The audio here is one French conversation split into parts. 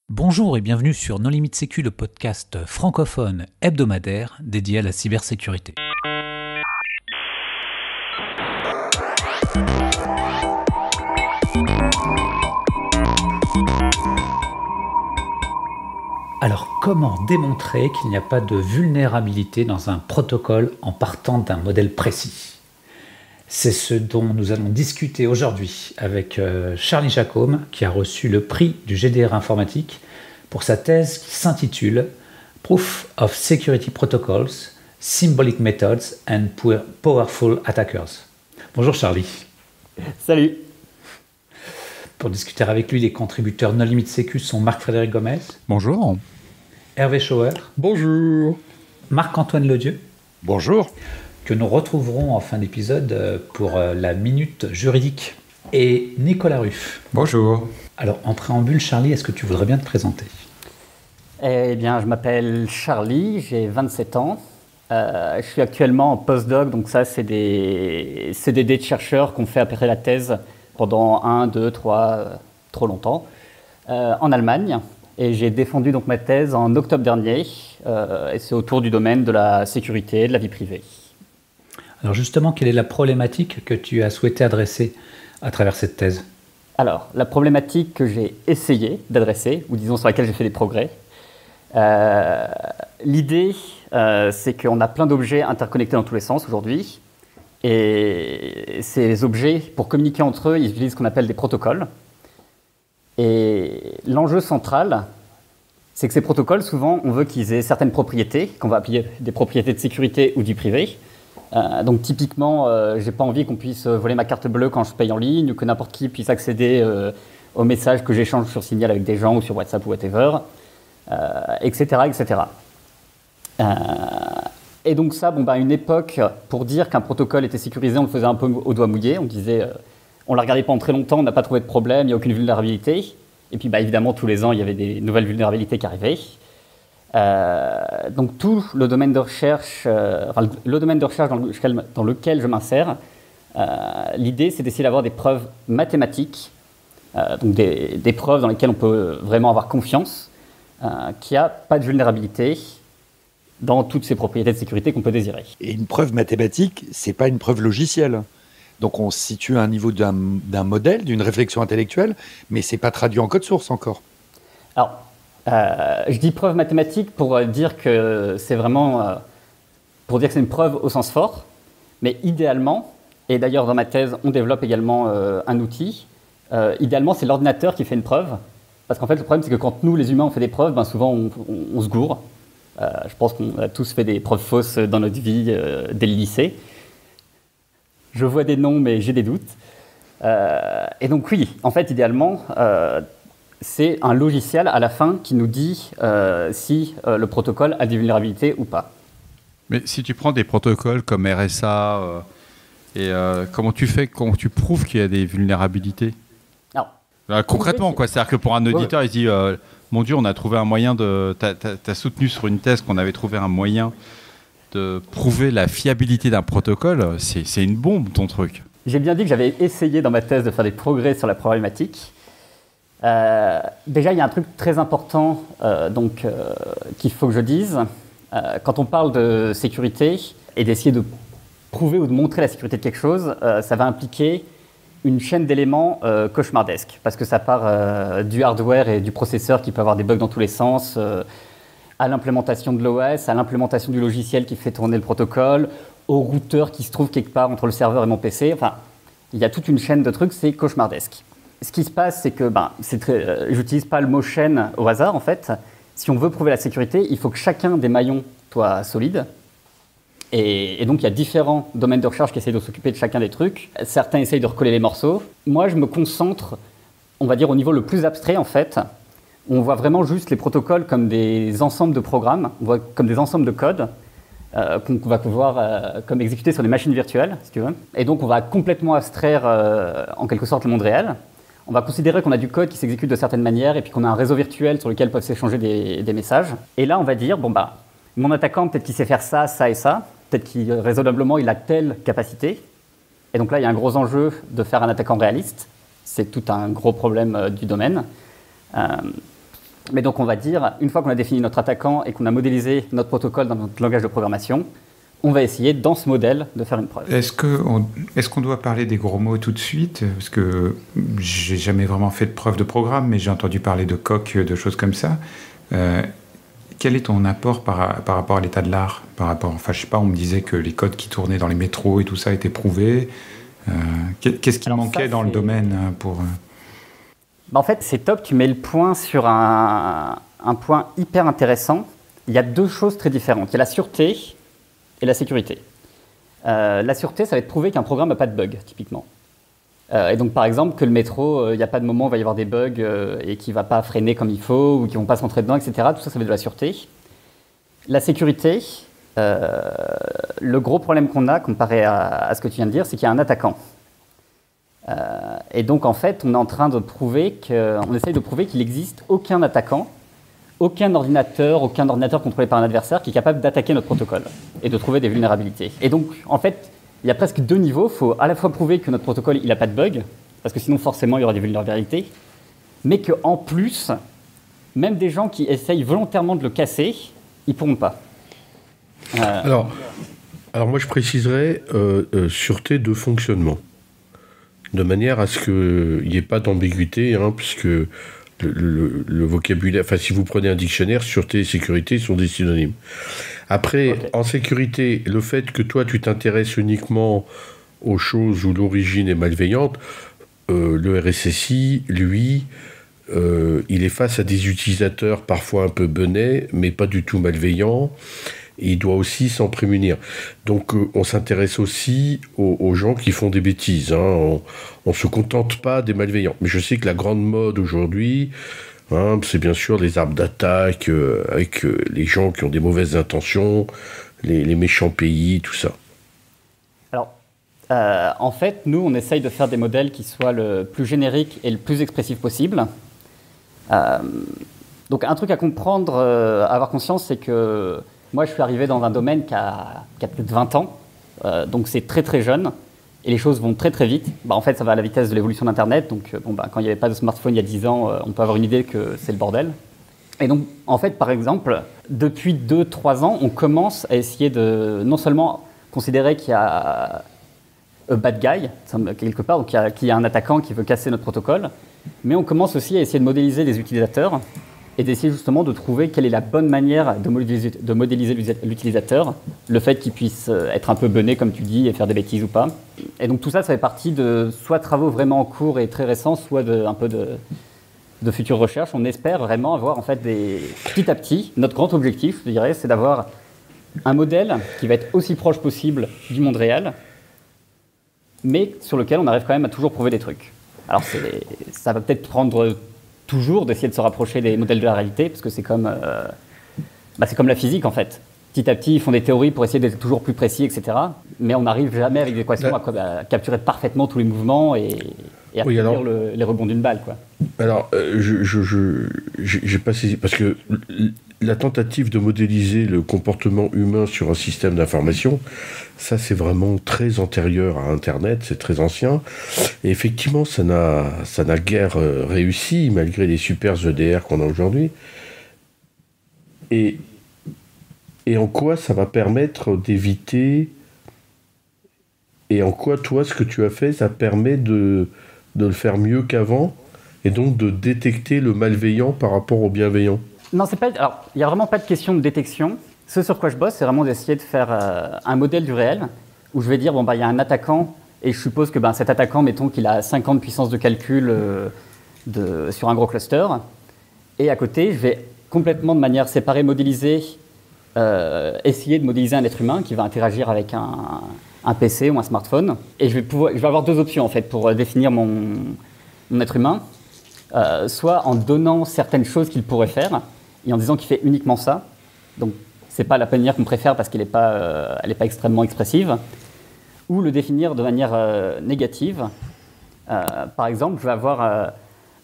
Bonjour et bienvenue sur No Limit Sécu, le podcast francophone hebdomadaire dédié à la cybersécurité. Alors, comment démontrer qu'il n'y a pas de vulnérabilité dans un protocole en partant d'un modèle précis ? C'est ce dont nous allons discuter aujourd'hui avec Charlie Jacome, qui a reçu le prix du GDR informatique pour sa thèse qui s'intitule Proof of Security Protocols, Symbolic Methods and Powerful Attackers. Bonjour Charlie. Salut. Pour discuter avec lui, les contributeurs No Limit Sécu sont Marc-Frédéric Gomez. Bonjour. Hervé Schauer. Bonjour. Marc-Antoine Ledieu. Bonjour. Que nous retrouverons en fin d'épisode pour la minute juridique. Et Nicolas Ruff. Bonjour. Alors, en préambule, Charlie, est-ce que tu voudrais bien te présenter ? Eh bien, je m'appelle Charlie, j'ai 27 ans. Je suis actuellement en postdoc, donc ça, c'est des CDD de chercheurs qu'on fait après la thèse pendant 1, 2, 3, trop longtemps, en Allemagne. Et j'ai défendu donc ma thèse en octobre dernier, et c'est autour du domaine de la sécurité, de la vie privée. Alors justement, quelle est la problématique que tu as souhaité adresser à travers cette thèse ? Alors, la problématique que j'ai essayé d'adresser, ou disons sur laquelle j'ai fait des progrès, l'idée, c'est qu'on a plein d'objets interconnectés dans tous les sens aujourd'hui, et ces objets, pour communiquer entre eux, ils utilisent ce qu'on appelle des protocoles. Et l'enjeu central, c'est que ces protocoles, souvent, on veut qu'ils aient certaines propriétés, qu'on va appeler des propriétés de sécurité ou du privé. Donc typiquement, j'ai pas envie qu'on puisse voler ma carte bleue quand je paye en ligne, ou que n'importe qui puisse accéder aux messages que j'échange sur Signal avec des gens, ou sur WhatsApp ou whatever, etc., etc. Et donc ça, à une époque, pour dire qu'un protocole était sécurisé, on le faisait un peu au doigt mouillé. On disait, on l'a regardé pendant très longtemps, on n'a pas trouvé de problème, il n'y a aucune vulnérabilité. Et puis évidemment, tous les ans, il y avait des nouvelles vulnérabilités qui arrivaient. Donc tout le domaine de recherche, le domaine de recherche dans lequel je m'insère, l'idée c'est d'essayer d'avoir des preuves mathématiques, donc des preuves dans lesquelles on peut vraiment avoir confiance, qu'il n'y a pas de vulnérabilité dans toutes ces propriétés de sécurité qu'on peut désirer. Et une preuve mathématique, c'est pas une preuve logicielle. Donc on se situe à un niveau d'un modèle, d'une réflexion intellectuelle, mais c'est pas traduit en code source encore. Alors, je dis preuve mathématique pour dire que c'est vraiment pour dire que c'est une preuve au sens fort, mais idéalement, et d'ailleurs dans ma thèse on développe également un outil, idéalement c'est l'ordinateur qui fait une preuve, parce qu'en fait le problème c'est que quand nous les humains on fait des preuves, souvent on se gourre. Je pense qu'on a tous fait des preuves fausses dans notre vie dès le lycée. Je vois des noms mais j'ai des doutes. Et donc oui, en fait idéalement, c'est un logiciel à la fin qui nous dit si le protocole a des vulnérabilités ou pas. Mais si tu prends des protocoles comme RSA, comment tu prouves qu'il y a des vulnérabilités ? Alors, concrètement, c'est-à-dire que pour un auditeur, il se dit mon Dieu, on a trouvé un moyen de. T'as soutenu sur une thèse qu'on avait trouvé un moyen de prouver la fiabilité d'un protocole. C'est une bombe, ton truc. J'ai bien dit que j'avais essayé dans ma thèse de faire des progrès sur la problématique. Déjà, il y a un truc très important qu'il faut que je dise. Quand on parle de sécurité et d'essayer de prouver ou de montrer la sécurité de quelque chose, ça va impliquer une chaîne d'éléments cauchemardesque, parce que ça part du hardware et du processeur qui peut avoir des bugs dans tous les sens, à l'implémentation de l'OS, à l'implémentation du logiciel qui fait tourner le protocole, au routeur qui se trouve quelque part entre le serveur et mon PC. Enfin, il y a toute une chaîne de trucs, c'est cauchemardesque. Ce qui se passe, c'est que j'utilise pas le mot chaîne au hasard, en fait. Si on veut prouver la sécurité, il faut que chacun des maillons soit solide. Et donc, il y a différents domaines de recherche qui essayent de s'occuper de chacun des trucs. Certains essayent de recoller les morceaux. Moi, je me concentre, on va dire, au niveau le plus abstrait, en fait. On voit vraiment juste les protocoles comme des ensembles de programmes, on voit comme des ensembles de codes qu'on va pouvoir comme exécuter sur des machines virtuelles, si tu veux. Et donc, on va complètement abstraire, en quelque sorte, le monde réel. On va considérer qu'on a du code qui s'exécute de certaines manières et puis qu'on a un réseau virtuel sur lequel peuvent s'échanger des messages. Et là, on va dire, mon attaquant, peut-être qu'il sait faire ça, ça et ça. Peut-être qu'il, raisonnablement, il a telle capacité. Et donc là, il y a un gros enjeu de faire un attaquant réaliste. C'est tout un gros problème du domaine. Mais donc on va dire, une fois qu'on a défini notre attaquant et qu'on a modélisé notre protocole dans notre langage de programmation, on va essayer dans ce modèle de faire une preuve. Est-ce qu'on doit parler des gros mots tout de suite? Parce que j'ai jamais vraiment fait de preuve de programme, mais j'ai entendu parler de coq, de choses comme ça. Quel est ton apport par rapport à l'état de l'art? Enfin, je sais pas, on me disait que les codes qui tournaient dans les métros et tout ça étaient prouvés. Qu'est-ce qui manquait dans le domaine pour... En fait, c'est top, tu mets le point sur un point hyper intéressant. Il y a deux choses très différentes. Il y a la sûreté et la sécurité. La sûreté, ça va être prouver qu'un programme n'a pas de bug, typiquement. Et donc, par exemple, que le métro, il n'y a pas de moment où il va y avoir des bugs et qu'il ne va pas freiner comme il faut ou qu'ils ne vont pas se rentrer dedans, etc. Tout ça, ça va être de la sûreté. La sécurité, le gros problème qu'on a, comparé à ce que tu viens de dire, c'est qu'il y a un attaquant. Et donc, en fait, on est en train de prouver on essaye de prouver qu'il n'existe aucun attaquant, aucun ordinateur contrôlé par un adversaire qui est capable d'attaquer notre protocole et de trouver des vulnérabilités. Et donc, en fait, il y a presque deux niveaux. Il faut à la fois prouver que notre protocole n'a pas de bug, parce que sinon, forcément, il y aura des vulnérabilités, mais qu'en plus, même des gens qui essayent volontairement de le casser, ils ne pourront pas. Alors, moi, je préciserais sûreté de fonctionnement, de manière à ce qu'il n'y ait pas d'ambiguïté, puisque le vocabulaire, enfin, si vous prenez un dictionnaire, sûreté et sécurité sont des synonymes. Après, okay. En sécurité, le fait que toi, tu t'intéresses uniquement aux choses où l'origine est malveillante, le RSSI, lui, il est face à des utilisateurs parfois un peu benets, mais pas du tout malveillants, et il doit aussi s'en prémunir. Donc, on s'intéresse aussi aux gens qui font des bêtises. On ne se contente pas des malveillants. Mais je sais que la grande mode aujourd'hui, c'est bien sûr les armes d'attaque avec les gens qui ont des mauvaises intentions, les méchants pays, tout ça. Alors, en fait, nous, on essaye de faire des modèles qui soient le plus génériques et le plus expressifs possible. Donc, un truc à comprendre, à avoir conscience, c'est que moi, je suis arrivé dans un domaine qui a plus de 20 ans, donc c'est très très jeune, et les choses vont très très vite. En fait, ça va à la vitesse de l'évolution d'Internet, donc quand il n'y avait pas de smartphone il y a 10 ans, on peut avoir une idée que c'est le bordel. Et donc, en fait, par exemple, depuis 2-3 ans, on commence à essayer de non seulement considérer qu'il y a un bad guy, quelque part, donc qu'il y a un attaquant qui veut casser notre protocole, mais on commence aussi à essayer de modéliser des utilisateurs, et d'essayer justement de trouver quelle est la bonne manière de modéliser l'utilisateur, le fait qu'il puisse être un peu bené, comme tu dis, et faire des bêtises ou pas. Et donc tout ça, ça fait partie de soit travaux vraiment en cours et très récents, soit un peu de futures recherches. On espère vraiment avoir en fait petit à petit, notre grand objectif, je dirais, c'est d'avoir un modèle qui va être aussi proche possible du monde réel, mais sur lequel on arrive quand même à toujours prouver des trucs. Alors ça va peut-être prendre toujours d'essayer de se rapprocher des modèles de la réalité, parce que c'est comme la physique en fait. Petit à petit, ils font des théories pour essayer d'être toujours plus précis, etc. Mais on n'arrive jamais avec des équations à capturer parfaitement tous les mouvements et à prédire les rebonds d'une balle, quoi. Alors, j'ai pas saisi, parce que la tentative de modéliser le comportement humain sur un système d'information, ça c'est vraiment très antérieur à Internet, c'est très ancien. Et effectivement, ça n'a guère réussi, malgré les super EDR qu'on a aujourd'hui. Et en quoi ça va permettre d'éviter... Et en quoi, toi, ce que tu as fait, ça permet de le faire mieux qu'avant, et donc de détecter le malveillant par rapport au bienveillant? Non, alors, il n'y a vraiment pas de question de détection. Ce sur quoi je bosse, c'est vraiment d'essayer de faire un modèle du réel, où je vais dire, il y a un attaquant, et je suppose que cet attaquant, mettons qu'il a 50 puissance de calcul sur un gros cluster, et à côté, je vais complètement de manière séparée modéliser, essayer de modéliser un être humain qui va interagir avec un PC ou un smartphone, et je vais avoir deux options en fait pour définir mon être humain, soit en donnant certaines choses qu'il pourrait faire, et en disant qu'il fait uniquement ça, donc c'est pas la manière qu'on préfère parce qu'elle n'est pas extrêmement expressive, ou le définir de manière négative. Par exemple, je vais avoir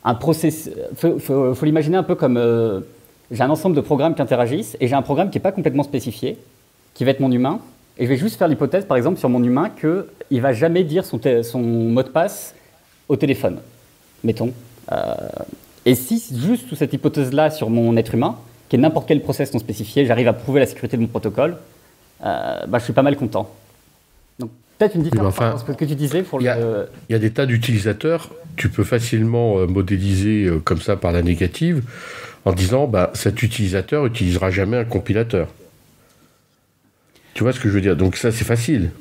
un processus. Faut l'imaginer un peu comme j'ai un ensemble de programmes qui interagissent et j'ai un programme qui n'est pas complètement spécifié, qui va être mon humain, et je vais juste faire l'hypothèse, par exemple, sur mon humain qu'il ne va jamais dire son mot de passe au téléphone, mettons. Et si, juste sous cette hypothèse-là, sur mon être humain, qui est n'importe quel process non spécifié, j'arrive à prouver la sécurité de mon protocole, je suis pas mal content. Donc, peut-être une différence entre ce que tu disais pour Il y a des tas d'utilisateurs, tu peux facilement modéliser comme ça par la négative, en disant cet utilisateur n'utilisera jamais un compilateur. Tu vois ce que je veux dire? Donc ça, c'est facile.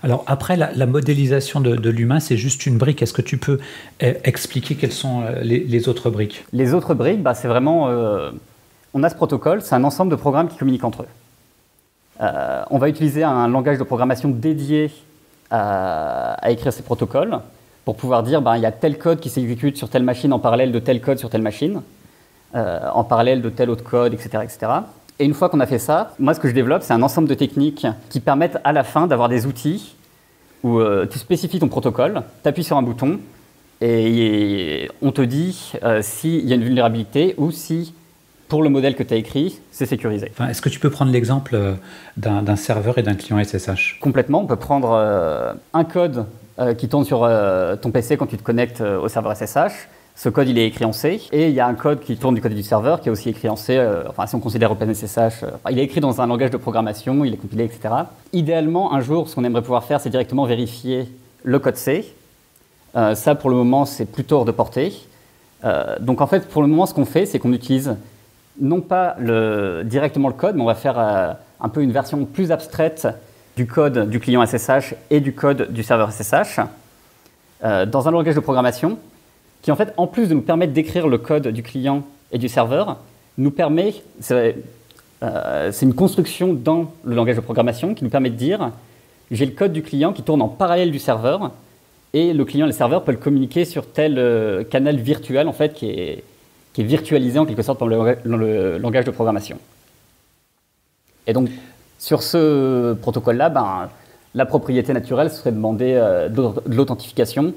Alors après, la modélisation de l'humain, c'est juste une brique. Est-ce que tu peux expliquer quelles sont les autres briques? Les autres briques, c'est vraiment... on a ce protocole, c'est un ensemble de programmes qui communiquent entre eux. On va utiliser un langage de programmation dédié à écrire ces protocoles pour pouvoir dire il y a tel code qui s'exécute sur telle machine en parallèle de tel code sur telle machine, en parallèle de tel autre code, etc., etc. Et une fois qu'on a fait ça, moi, ce que je développe, c'est un ensemble de techniques qui permettent à la fin d'avoir des outils où tu spécifies ton protocole, tu appuies sur un bouton et on te dit s'il y a une vulnérabilité ou si, pour le modèle que tu as écrit, c'est sécurisé. Est-ce que tu peux prendre l'exemple d'un serveur et d'un client SSH? Complètement. On peut prendre un code qui tourne sur ton PC quand tu te connectes au serveur SSH. Ce code, il est écrit en C, et il y a un code qui tourne du côté du serveur, qui est aussi écrit en C, si on considère OpenSSH, il est écrit dans un langage de programmation, il est compilé, etc. Idéalement, un jour, ce qu'on aimerait pouvoir faire, c'est directement vérifier le code C. Ça, pour le moment, c'est plutôt hors de portée. Donc, en fait, pour le moment, ce qu'on fait, c'est qu'on utilise non pas directement le code, mais on va faire un peu une version plus abstraite du code du client SSH et du code du serveur SSH dans un langage de programmation qui, en fait, en plus de nous permettre d'écrire le code du client et du serveur, nous permet, c'est une construction dans le langage de programmation qui nous permet de dire j'ai le code du client qui tourne en parallèle du serveur et le client et le serveur peuvent le communiquer sur tel canal virtuel, en fait, qui est virtualisé en quelque sorte dans le langage de programmation. Et donc, sur ce protocole-là, la propriété naturelle serait de demander de l'authentification.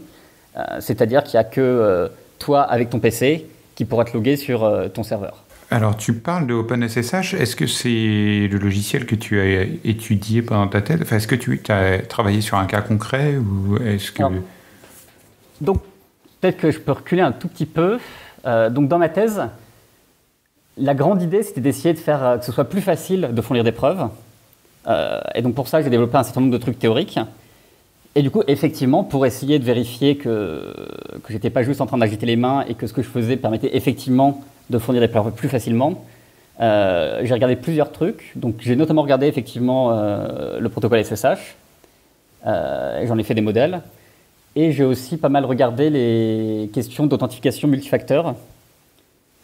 C'est-à-dire qu'il n'y a que toi, avec ton PC, qui pourra te loguer sur ton serveur. Alors, tu parles de OpenSSH. Est-ce que c'est le logiciel que tu as étudié pendant ta thèse? Est-ce que tu as travaillé sur un cas concret ou est-ce que... Donc, peut-être que je peux reculer un tout petit peu. Donc, dans ma thèse, la grande idée, c'était d'essayer de faire que ce soit plus facile de fournir des preuves. Et donc, pour ça, j'ai développé un certain nombre de trucs théoriques. Et du coup, effectivement, pour essayer de vérifier que je n'étais pas juste en train d'agiter les mains et que ce que je faisais permettait effectivement de fournir des preuves plus facilement, j'ai regardé plusieurs trucs. Donc, j'ai notamment regardé effectivement le protocole SSH. Et j'en ai fait des modèles. Et j'ai aussi pas mal regardé les questions d'authentification multifacteur,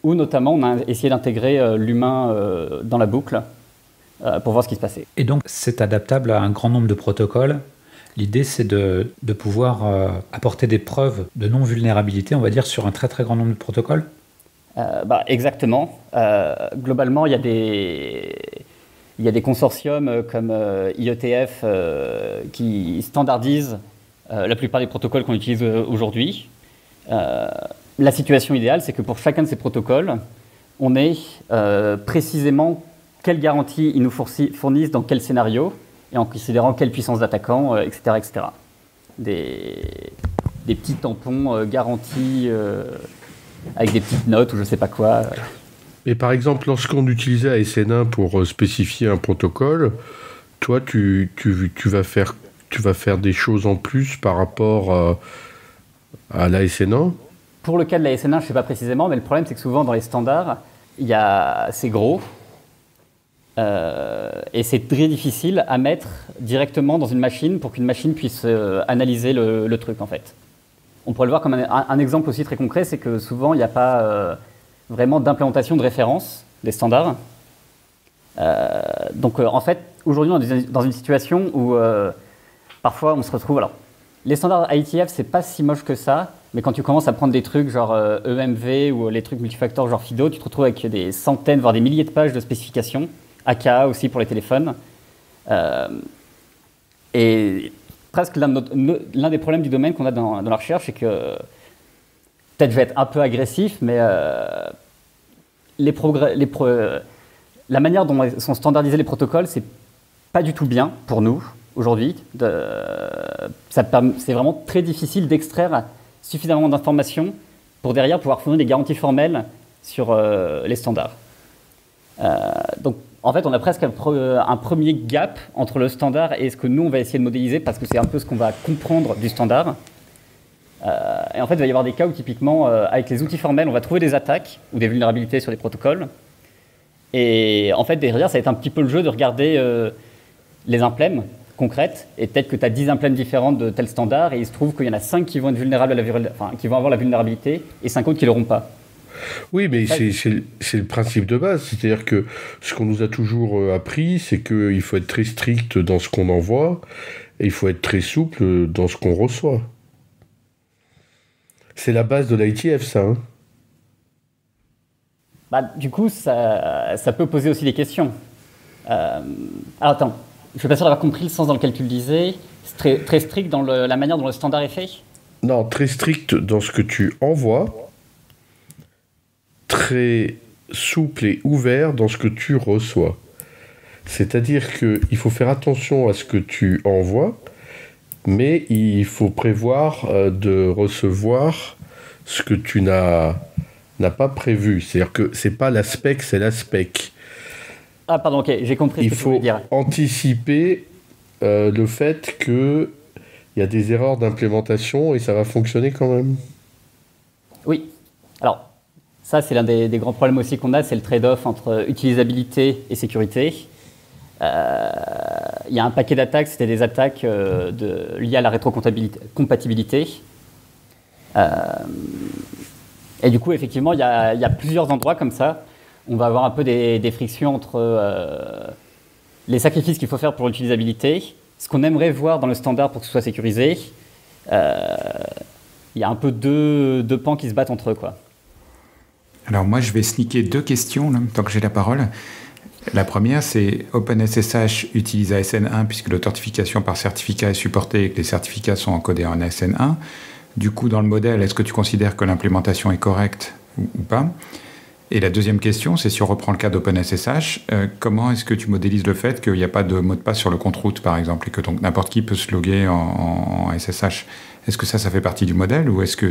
où notamment on a essayé d'intégrer l'humain dans la boucle pour voir ce qui se passait. Et donc, c'est adaptable à un grand nombre de protocoles. L'idée, c'est de pouvoir apporter des preuves de non-vulnérabilité, on va dire, sur un très très grand nombre de protocoles. Exactement. Globalement, il y a des consortiums comme IETF qui standardisent la plupart des protocoles qu'on utilise aujourd'hui. La situation idéale, c'est que pour chacun de ces protocoles, on ait précisément quelles garanties ils nous fournissent dans quel scénario, et en considérant quelle puissance d'attaquant, etc., etc. Des petits tampons garantis avec des petites notes ou je ne sais pas quoi. Et par exemple, lorsqu'on utilisait ASN1 pour spécifier un protocole, toi, tu vas faire des choses en plus par rapport à l'ASN1? Pour le cas de l'ASN1, je ne sais pas précisément, mais le problème, c'est que souvent, dans les standards, c'est gros. Et c'est très difficile à mettre directement dans une machine pour qu'une machine puisse analyser le truc, en fait. On pourrait le voir comme un exemple aussi très concret, c'est que souvent, il n'y a pas vraiment d'implémentation de référence des standards. Donc, en fait, aujourd'hui, on est dans une situation où parfois, on se retrouve... Alors, les standards IETF, c'est pas si moche que ça, mais quand tu commences à prendre des trucs genre EMV ou les trucs multifacteurs genre FIDO, tu te retrouves avec des centaines, voire des milliers de pages de spécifications. AKA aussi pour les téléphones. Et presque l'un des problèmes du domaine qu'on a dans la recherche, c'est que, peut-être je vais être un peu agressif, mais la manière dont sont standardisés les protocoles, c'est pas du tout bien pour nous aujourd'hui. C'est vraiment très difficile d'extraire suffisamment d'informations pour derrière pouvoir fournir des garanties formelles sur les standards. Donc, en fait, on a presque un premier gap entre le standard et ce que nous, on va essayer de modéliser, parce que c'est un peu ce qu'on va comprendre du standard. Et en fait, il va y avoir des cas où, typiquement, avec les outils formels, on va trouver des attaques ou des vulnérabilités sur les protocoles. Et en fait, derrière, ça va être un petit peu le jeu de regarder les implèmes concrètes. Et peut-être que tu as 10 implèmes différentes de tel standard, et il se trouve qu'il y en a 5 qui vont être vulnérables qui vont avoir la vulnérabilité, et 5 autres qui ne l'auront pas. Oui, mais c'est le principe de base. C'est-à-dire que ce qu'on nous a toujours appris, c'est qu'il faut être très strict dans ce qu'on envoie, et il faut être très souple dans ce qu'on reçoit. C'est la base de l'ITF, ça. Hein. Du coup, ça peut poser aussi des questions. Alors attends, je suis pas sûr d'avoir compris le sens dans lequel tu le disais. C'est très, très strict dans la manière dont le standard est fait? Non, très strict dans ce que tu envoies, très souple et ouvert dans ce que tu reçois. C'est-à-dire qu'il faut faire attention à ce que tu envoies, mais il faut prévoir de recevoir ce que tu n'as pas prévu. C'est-à-dire que c'est pas la spec, c'est la spec. Ah pardon, ok, j'ai compris ce que tu voulais dire. Il faut anticiper le fait qu'il y a des erreurs d'implémentation et ça va fonctionner quand même. Oui. Alors, ça c'est l'un des grands problèmes aussi qu'on a, c'est le trade-off entre utilisabilité et sécurité. Il y a un paquet d'attaques, c'était des attaques liées à la rétrocompatibilité. Et du coup, effectivement, il y a plusieurs endroits comme ça. On va avoir un peu des frictions entre les sacrifices qu'il faut faire pour l'utilisabilité, ce qu'on aimerait voir dans le standard pour que ce soit sécurisé. Il y a un peu deux pans qui se battent entre eux, quoi. Alors moi, je vais sneaker 2 questions, là, tant que j'ai la parole. La première, c'est OpenSSH utilise ASN1 puisque l'authentification par certificat est supportée et que les certificats sont encodés en ASN1. Du coup, dans le modèle, est-ce que tu considères que l'implémentation est correcte ou pas? Et la deuxième question, c'est si on reprend le cas d'OpenSSH, comment est-ce que tu modélises le fait qu'il n'y a pas de mot de passe sur le compte route, par exemple, et que donc n'importe qui peut se loguer en SSH? Est-ce que ça fait partie du modèle ou est-ce que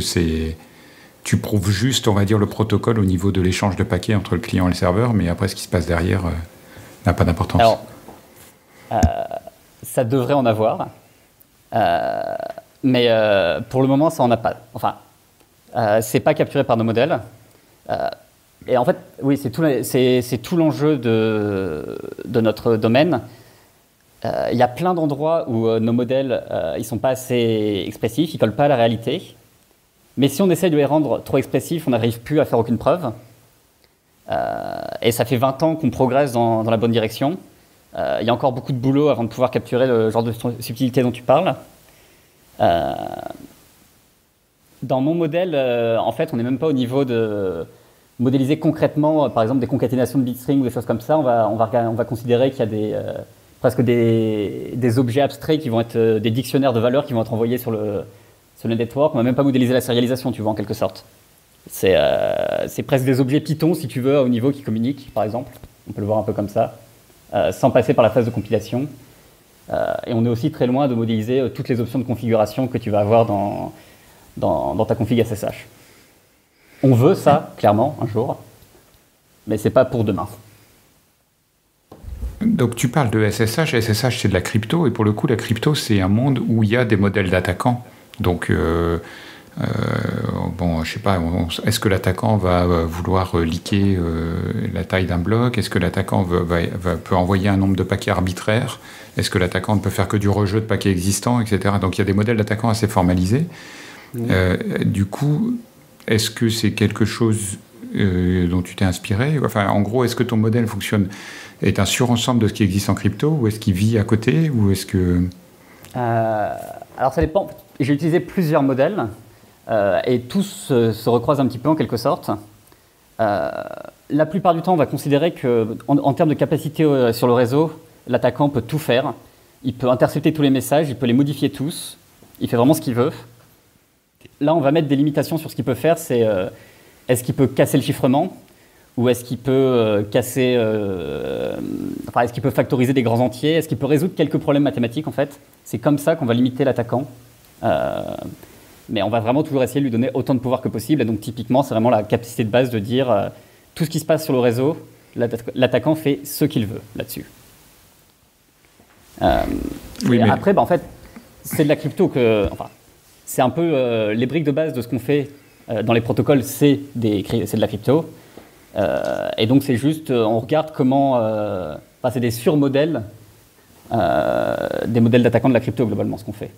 tu prouves juste, on va dire, le protocole au niveau de l'échange de paquets entre le client et le serveur, mais après, ce qui se passe derrière n'a pas d'importance? Alors, ça devrait en avoir, mais pour le moment, ça n'en a pas. Enfin, c'est pas capturé par nos modèles. Et en fait, oui, c'est tout l'enjeu de notre domaine. Il y a plein d'endroits où nos modèles, ils sont pas assez expressifs, ils collent pas à la réalité. Mais si on essaie de les rendre trop expressifs, on n'arrive plus à faire aucune preuve. Et ça fait 20 ans qu'on progresse dans la bonne direction. Il y a encore beaucoup de boulot avant de pouvoir capturer le genre de subtilité dont tu parles. Dans mon modèle, en fait, on n'est même pas au niveau de modéliser concrètement, par exemple, des concaténations de bitstring ou des choses comme ça. On va considérer qu'il y a presque des objets abstraits qui vont être des dictionnaires de valeurs qui vont être envoyés sur le network. On ne va même pas modéliser la sérialisation, tu vois, en quelque sorte. C'est presque des objets Python, si tu veux, à haut niveau qui communiquent, par exemple. On peut le voir un peu comme ça, sans passer par la phase de compilation. Et on est aussi très loin de modéliser toutes les options de configuration que tu vas avoir dans ta config SSH. On veut ça, clairement, un jour, mais ce n'est pas pour demain. Donc tu parles de SSH. SSH, c'est de la crypto, et pour le coup, la crypto, c'est un monde où il y a des modèles d'attaquants. Donc, bon, je sais pas, est-ce que l'attaquant va vouloir leaker la taille d'un bloc? Est-ce que l'attaquant peut envoyer un nombre de paquets arbitraire? Est-ce que l'attaquant ne peut faire que du rejeu de paquets existants, etc. Donc il y a des modèles d'attaquants assez formalisés. Du coup, est-ce que c'est quelque chose dont tu t'es inspiré? Enfin, en gros, est-ce que ton modèle est un surensemble de ce qui existe en crypto, ou est-ce qu'il vit à côté, ou est-ce que... Alors ça dépend. J'ai utilisé plusieurs modèles et tous se recroisent un petit peu en quelque sorte. La plupart du temps, on va considérer qu'en termes de capacité sur le réseau, l'attaquant peut tout faire. Il peut intercepter tous les messages, il peut les modifier tous. Il fait vraiment ce qu'il veut. Là, on va mettre des limitations sur ce qu'il peut faire. C'est est-ce qu'il peut casser le chiffrement, ou est-ce qu'il peut est-ce qu'il peut factoriser des grands entiers? Est-ce qu'il peut résoudre quelques problèmes mathématiques, en fait? C'est comme ça qu'on va limiter l'attaquant. mais on va vraiment toujours essayer de lui donner autant de pouvoir que possible. Et donc typiquement, c'est vraiment la capacité de base de dire tout ce qui se passe sur le réseau, l'attaquant fait ce qu'il veut là-dessus. Oui, mais... Après, en fait, c'est de la crypto c'est un peu les briques de base de ce qu'on fait dans les protocoles, c'est de la crypto. Et donc c'est juste, on regarde comment, c'est des surmodèles, des modèles d'attaquants de la crypto globalement, ce qu'on fait.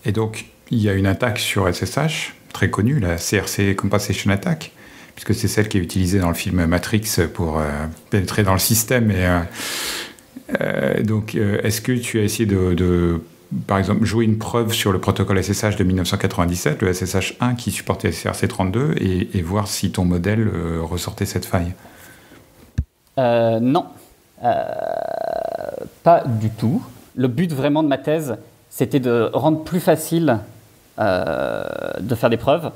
Et donc il y a une attaque sur SSH très connue, la CRC Compensation Attack, puisque c'est celle qui est utilisée dans le film Matrix pour pénétrer dans le système. Et donc est-ce que tu as essayé de par exemple, jouer une preuve sur le protocole SSH de 1997, le SSH 1 qui supportait SRC32, et voir si ton modèle ressortait cette faille? Non, pas du tout. Le but vraiment de ma thèse, c'était de rendre plus facile de faire des preuves.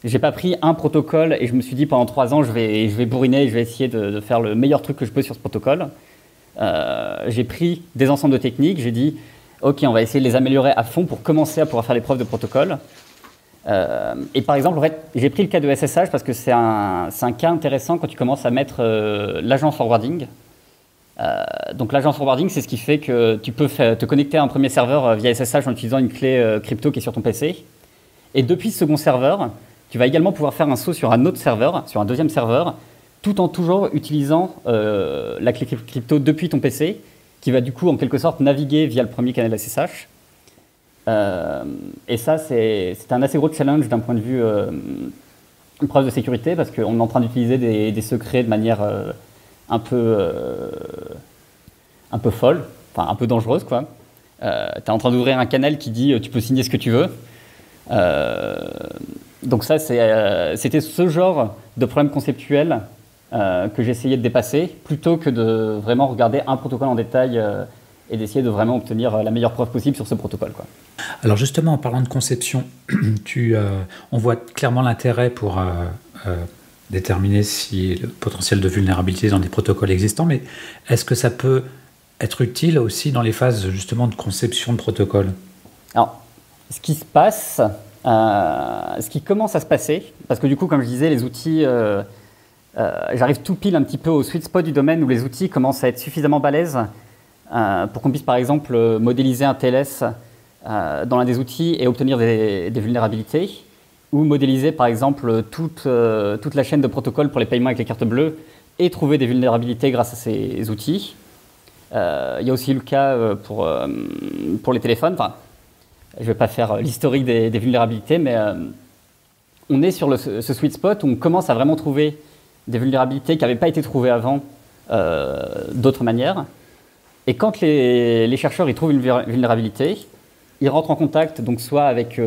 J'ai pas pris un protocole et je me suis dit pendant 3 ans, je vais bourriner, je vais essayer de faire le meilleur truc que je peux sur ce protocole. J'ai pris des ensembles de techniques, j'ai dit ok, on va essayer de les améliorer à fond pour commencer à pouvoir faire les preuves de protocole. Et par exemple, en fait, j'ai pris le cas de SSH parce que c'est un cas intéressant quand tu commences à mettre l'agent forwarding. Donc l'agent forwarding, c'est ce qui fait que tu peux te connecter à un premier serveur via SSH en utilisant une clé crypto qui est sur ton PC. Et depuis ce second serveur, tu vas également pouvoir faire un saut sur un autre serveur, sur un deuxième serveur, tout en toujours utilisant la clé crypto depuis ton PC, qui va du coup en quelque sorte naviguer via le premier canal SSH. Et ça, c'est un assez gros challenge d'un point de vue preuve de sécurité, parce qu'on est en train d'utiliser des secrets de manière un peu folle, enfin un peu dangereuse, quoi. Tu es en train d'ouvrir un canal qui dit tu peux signer ce que tu veux. Donc ça, c'était ce genre de problème conceptuel que j'essayais de dépasser, plutôt que de vraiment regarder un protocole en détail et d'essayer de vraiment obtenir la meilleure preuve possible sur ce protocole, quoi. Alors justement, en parlant de conception, on voit clairement l'intérêt pour déterminer si le potentiel de vulnérabilité dans des protocoles existants, mais est-ce que ça peut être utile aussi dans les phases justement de conception de protocole? Alors, ce qui se passe, ce qui commence à se passer, parce que du coup, comme je disais, les outils... j'arrive tout pile un petit peu au sweet spot du domaine où les outils commencent à être suffisamment balèzes pour qu'on puisse par exemple modéliser un TLS dans l'un des outils et obtenir des vulnérabilités, ou modéliser par exemple toute la chaîne de protocoles pour les paiements avec les cartes bleues et trouver des vulnérabilités grâce à ces outils. Il y a aussi le cas pour les téléphones. Enfin, je ne vais pas faire l'historique des vulnérabilités, mais on est sur ce sweet spot où on commence à vraiment trouver des vulnérabilités qui n'avaient pas été trouvées avant d'autres manières. Et quand les chercheurs ils trouvent une vulnérabilité, ils rentrent en contact donc soit avec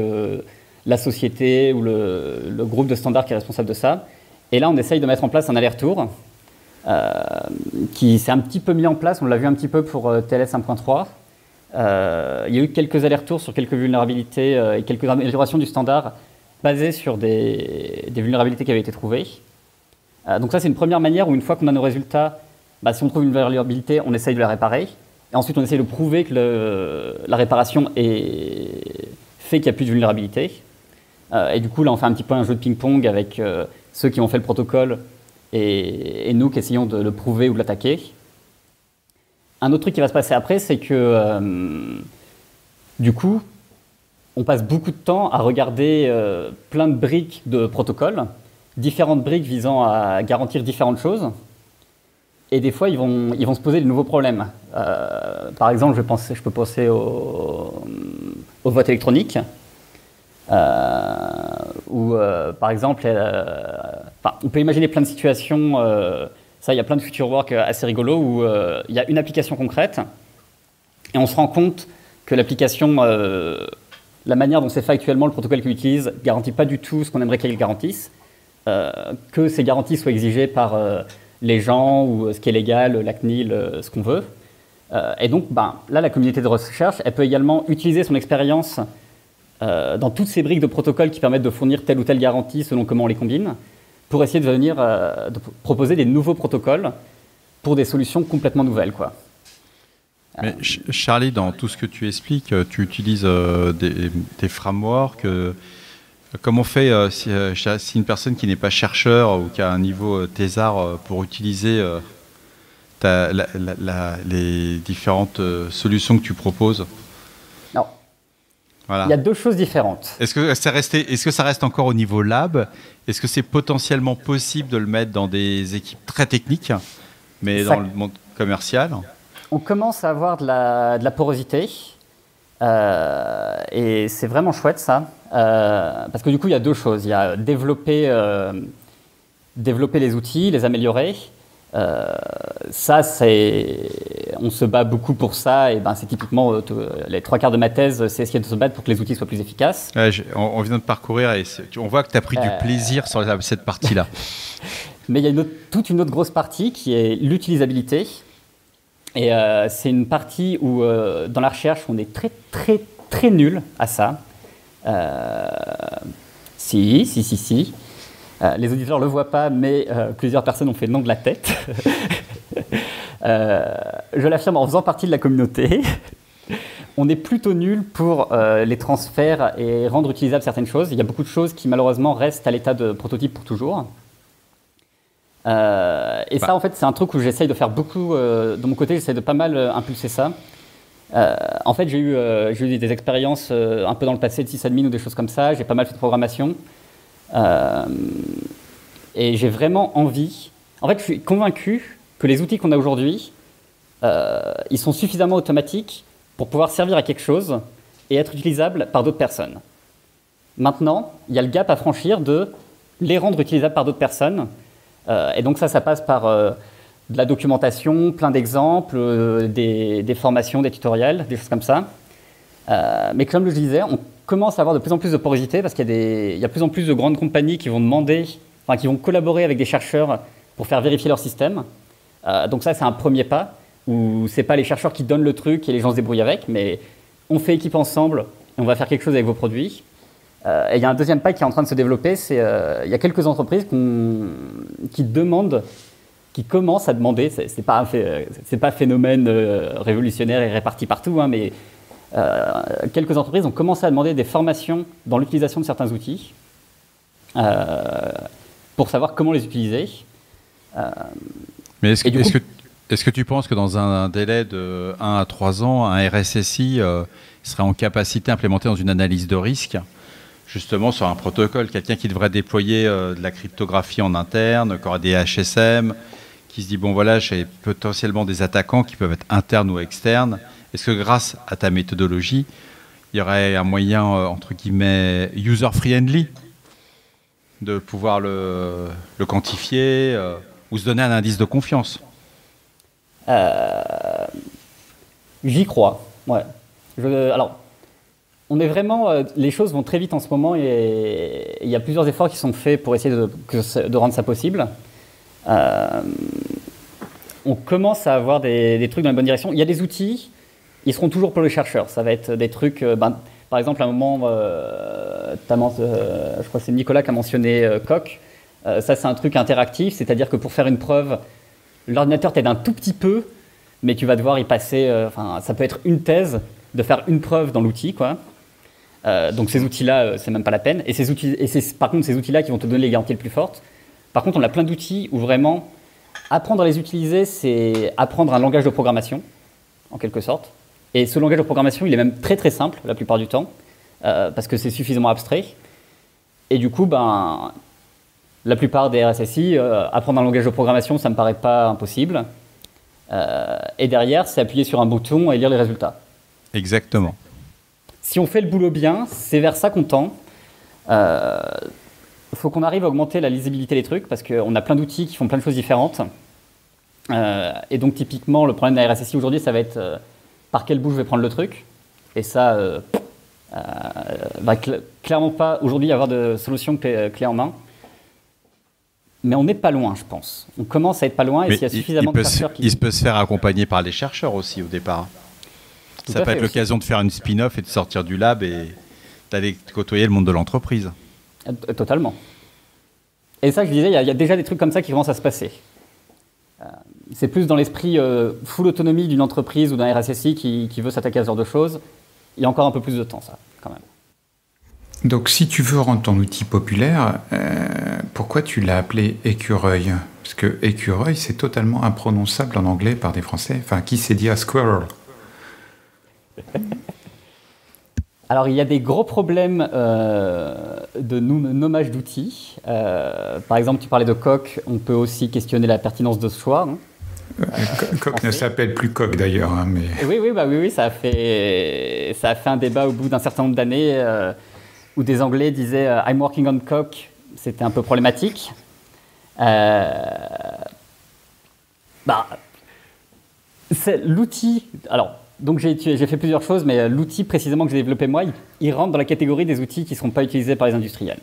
la société ou le groupe de standards qui est responsable de ça. Et là, on essaye de mettre en place un aller-retour qui s'est un petit peu mis en place. On l'a vu un petit peu pour TLS 1.3. Il y a eu quelques allers-retours sur quelques vulnérabilités et quelques améliorations du standard basées sur des vulnérabilités qui avaient été trouvées. Donc ça, c'est une première manière où une fois qu'on a nos résultats, si on trouve une vulnérabilité, on essaye de la réparer. Et ensuite, on essaye de prouver que la réparation fait qu'il n'y a plus de vulnérabilité. Et du coup, là, on fait un petit peu un jeu de ping-pong avec ceux qui ont fait le protocole et nous qui essayons de le prouver ou de l'attaquer. Un autre truc qui va se passer après, c'est que du coup, on passe beaucoup de temps à regarder plein de briques de protocoles, différentes briques visant à garantir différentes choses. Et des fois, ils vont se poser de nouveaux problèmes. Par exemple, je peux penser au vote électronique, où, par exemple, on peut imaginer plein de situations. Ça, il y a plein de future work assez rigolos où il y a une application concrète, et on se rend compte que l'application, la manière dont c'est fait actuellement, le protocole qu'il utilise, ne garantit pas du tout ce qu'on aimerait qu'elle garantisse, que ces garanties soient exigées par les gens, ou ce qui est légal, la CNIL, ce qu'on veut. Et donc, là, la communauté de recherche, elle peut également utiliser son expérience dans toutes ces briques de protocoles qui permettent de fournir telle ou telle garantie selon comment on les combine, pour essayer de proposer des nouveaux protocoles pour des solutions complètement nouvelles, quoi. Mais Charlie, dans tout ce que tu expliques, tu utilises des frameworks. Comment on fait si une personne qui n'est pas chercheur ou qui a un niveau thésard pour utiliser les différentes solutions que tu proposes? Non. Voilà. Il y a deux choses différentes. Est-ce que ça reste encore au niveau lab? Est-ce que c'est potentiellement possible de le mettre dans des équipes très techniques, mais dans le monde commercial? On commence à avoir de la porosité. Et c'est vraiment chouette ça, parce que du coup il y a deux choses. Il y a développer les outils, les améliorer. Ça, on se bat beaucoup pour ça, et c'est typiquement les 3/4 de ma thèse, c'est essayer de se battre pour que les outils soient plus efficaces. Ouais, on vient de parcourir et on voit que tu as pris du plaisir sur cette partie-là. Mais il y a toute une autre grosse partie qui est l'utilisabilité. Et c'est une partie où, dans la recherche, on est très, très, très nul à ça. Si. Les auditeurs ne le voient pas, mais plusieurs personnes ont fait non de la tête. Je l'affirme en faisant partie de la communauté. On est plutôt nul pour les transferts et rendre utilisables certaines choses. Il y a beaucoup de choses qui, malheureusement, restent à l'état de prototype pour toujours. Ça, en fait, c'est un truc où j'essaye de faire beaucoup. De mon côté, j'essaye de pas mal impulser ça. En fait, j'ai eu des expériences un peu dans le passé de sysadmin ou des choses comme ça. J'ai pas mal fait de programmation. Et j'ai vraiment envie... En fait, je suis convaincu que les outils qu'on a aujourd'hui, ils sont suffisamment automatiques pour pouvoir servir à quelque chose et être utilisables par d'autres personnes. Maintenant, il y a le gap à franchir de les rendre utilisables par d'autres personnes. Et donc ça passe par de la documentation, plein d'exemples, des formations, des tutoriels, des choses comme ça. Mais comme je disais, on commence à avoir de plus en plus de porosité parce qu'il y a de plus en plus de grandes compagnies qui vont qui vont collaborer avec des chercheurs pour faire vérifier leur système. Donc ça, c'est un premier pas où c'est pas les chercheurs qui donnent le truc et les gens se débrouillent avec, mais on fait équipe ensemble et on va faire quelque chose avec vos produits. Et il y a un deuxième pas qui est en train de se développer, il y a quelques entreprises qui commencent à demander, c'est pas un phénomène révolutionnaire et réparti partout, mais quelques entreprises ont commencé à demander des formations dans l'utilisation de certains outils pour savoir comment les utiliser. Mais est-ce que tu penses que dans un délai de 1 à 3 ans, un RSSI serait en capacité d'implémenter dans une analyse de risque justement sur un protocole, quelqu'un qui devrait déployer de la cryptographie en interne, qui aurait des HSM, qui se dit, bon voilà, j'ai potentiellement des attaquants qui peuvent être internes ou externes. Est-ce que grâce à ta méthodologie, il y aurait un moyen, entre guillemets, user-friendly de pouvoir le quantifier ou se donner un indice de confiance? J'y crois, ouais. Alors, on est vraiment, les choses vont très vite en ce moment et il y a plusieurs efforts qui sont faits pour essayer de rendre ça possible. On commence à avoir des trucs dans la bonne direction. Il y a des outils, ils seront toujours pour les chercheurs. Ça va être des trucs, par exemple, à un moment, je crois que c'est Nicolas qui a mentionné Coq. Ça, c'est un truc interactif, c'est-à-dire que pour faire une preuve, l'ordinateur t'aide un tout petit peu, mais tu vas devoir y passer, ça peut être une thèse de faire une preuve dans l'outil, quoi. Donc ces outils-là, c'est même pas la peine. Et c'est par contre ces outils-là qui vont te donner les garanties les plus fortes. Par contre, on a plein d'outils où vraiment apprendre à les utiliser, c'est apprendre un langage de programmation, en quelque sorte. Et ce langage de programmation, il est même très très simple la plupart du temps, parce que c'est suffisamment abstrait. Et du coup, la plupart des RSSI, apprendre un langage de programmation, ça me paraît pas impossible. Et derrière, c'est appuyer sur un bouton et lire les résultats. Exactement. Si on fait le boulot bien, c'est vers ça qu'on tend. Il faut qu'on arrive à augmenter la lisibilité des trucs parce qu'on a plein d'outils qui font plein de choses différentes. Et donc typiquement, le problème de la RSSI aujourd'hui, ça va être par quel bout je vais prendre le truc. Et ça va clairement pas aujourd'hui avoir de solution clé en main. Mais on n'est pas loin, je pense. On commence à être pas loin et s'il y a suffisamment de chercheurs qui... Il peut se faire accompagner par les chercheurs aussi au départ. Ça peut être l'occasion de faire une spin-off et de sortir du lab et d'aller côtoyer le monde de l'entreprise. Totalement. Et ça, je disais, il y a déjà des trucs comme ça qui commencent à se passer. c'est plus dans l'esprit full autonomie d'une entreprise ou d'un RSSI qui veut s'attaquer à ce genre de choses. Il y a encore un peu plus de temps, ça, quand même. Donc, si tu veux rendre ton outil populaire, pourquoi tu l'as appelé écureuil? Parce que écureuil, c'est totalement imprononçable en anglais par des Français. Enfin, qui s'est dit à squirrel? Alors, il y a des gros problèmes de nommage d'outils. Par exemple, tu parlais de coq. On peut aussi questionner la pertinence de ce choix. Coq ne s'appelle plus coq d'ailleurs. Hein, mais... Oui, ça a fait un débat au bout d'un certain nombre d'années où des Anglais disaient « I'm working on coq ». C'était un peu problématique. C'est l'outil... Alors, donc j'ai fait plusieurs choses, mais l'outil précisément que j'ai développé moi, il rentre dans la catégorie des outils qui ne seront pas utilisés par les industriels.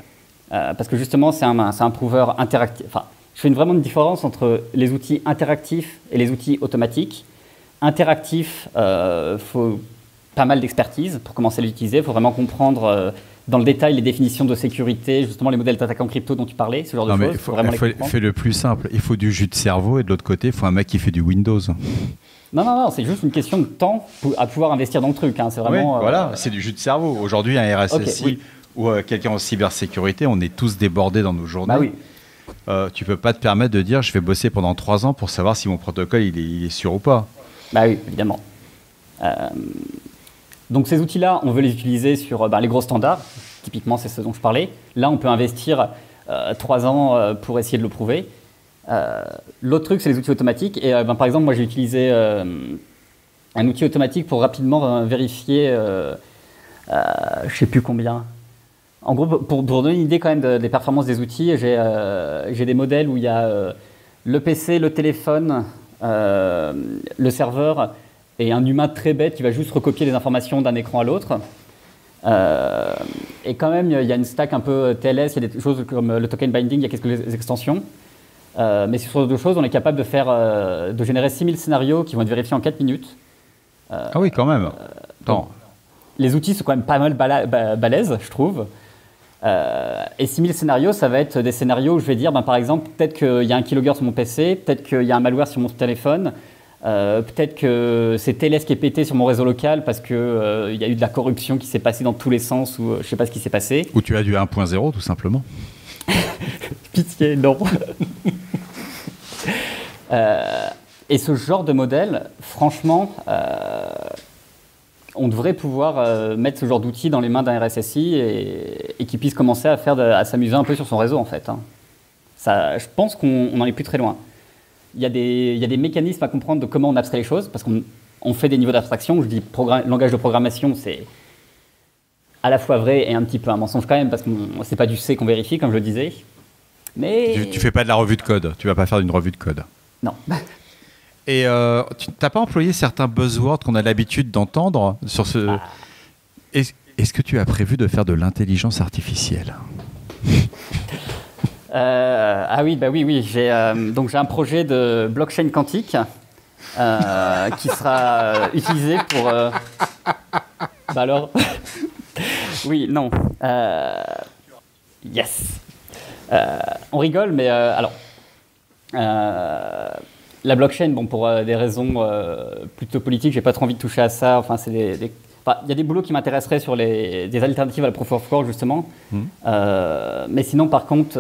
Parce que justement, c'est un prouveur interactif. Enfin, je fais vraiment une différence entre les outils interactifs et les outils automatiques. Interactif, faut pas mal d'expertise pour commencer à l'utiliser. Il faut vraiment comprendre dans le détail les définitions de sécurité, justement les modèles d'attaque en crypto dont tu parlais, ce genre de choses. Fais le plus simple. Il faut du jus de cerveau et de l'autre côté, il faut un mec qui fait du Windows. Non, c'est juste une question de temps à pouvoir investir dans le truc. Hein. C'est vraiment. Oui, voilà, c'est du jus de cerveau. Aujourd'hui, un RSSI ou quelqu'un en cybersécurité, on est tous débordés dans nos journées. Bah oui. Tu peux pas te permettre de dire je vais bosser pendant 3 ans pour savoir si mon protocole il est sûr ou pas. Bah oui, évidemment. Donc ces outils-là, on veut les utiliser sur les gros standards. Typiquement, c'est ce dont je parlais. Là, on peut investir 3 ans pour essayer de le prouver. L'autre truc, c'est les outils automatiques. Et par exemple, moi, j'ai utilisé un outil automatique pour rapidement vérifier, je ne sais plus combien. En gros, pour donner une idée quand même des performances des outils, j'ai des modèles où il y a le PC, le téléphone, le serveur et un humain très bête qui va juste recopier les informations d'un écran à l'autre. Et quand même, il y a une stack un peu TLS, il y a des choses comme le token binding, il y a quelques extensions. Mais sur ce genre de choses, on est capable de générer 6000 scénarios qui vont être vérifiés en 4 minutes. Ah oui, quand même. Les outils sont quand même pas mal balèzes, je trouve. Et 6000 scénarios, ça va être des scénarios où je vais dire, par exemple, peut-être qu'il y a un keylogger sur mon PC, peut-être qu'il y a un malware sur mon téléphone, peut-être que c'est TLS qui est pété sur mon réseau local parce qu'il y a eu de la corruption qui s'est passée dans tous les sens, ou je ne sais pas ce qui s'est passé. Ou tu as du 1.0 tout simplement. Pitié, non. Et ce genre de modèle, franchement, on devrait pouvoir mettre ce genre d'outils dans les mains d'un RSSI et qu'il puisse commencer à s'amuser un peu sur son réseau, en fait. Hein. Ça, je pense qu'on n'en est plus très loin. Il y a des mécanismes à comprendre de comment on abstrait les choses, parce qu'on fait des niveaux d'abstraction. Je dis langage de programmation, c'est à la fois vrai et un petit peu un mensonge quand même, parce que c'est pas du C qu'on vérifie, comme je le disais. Mais... Tu fais pas de la revue de code, tu vas pas faire d'une revue de code. Non. Et tu n'as pas employé certains buzzwords qu'on a l'habitude d'entendre sur ce... Ah. Est-ce que tu as prévu de faire de l'intelligence artificielle? Ah oui, oui. J'ai un projet de blockchain quantique qui sera utilisé pour... alors... oui, non. Yes. On rigole, mais alors... la blockchain, pour des raisons plutôt politiques, j'ai pas trop envie de toucher à ça. Enfin, il y a des boulots qui m'intéresseraient sur des alternatives à la proof of work, justement. Mais sinon, par contre,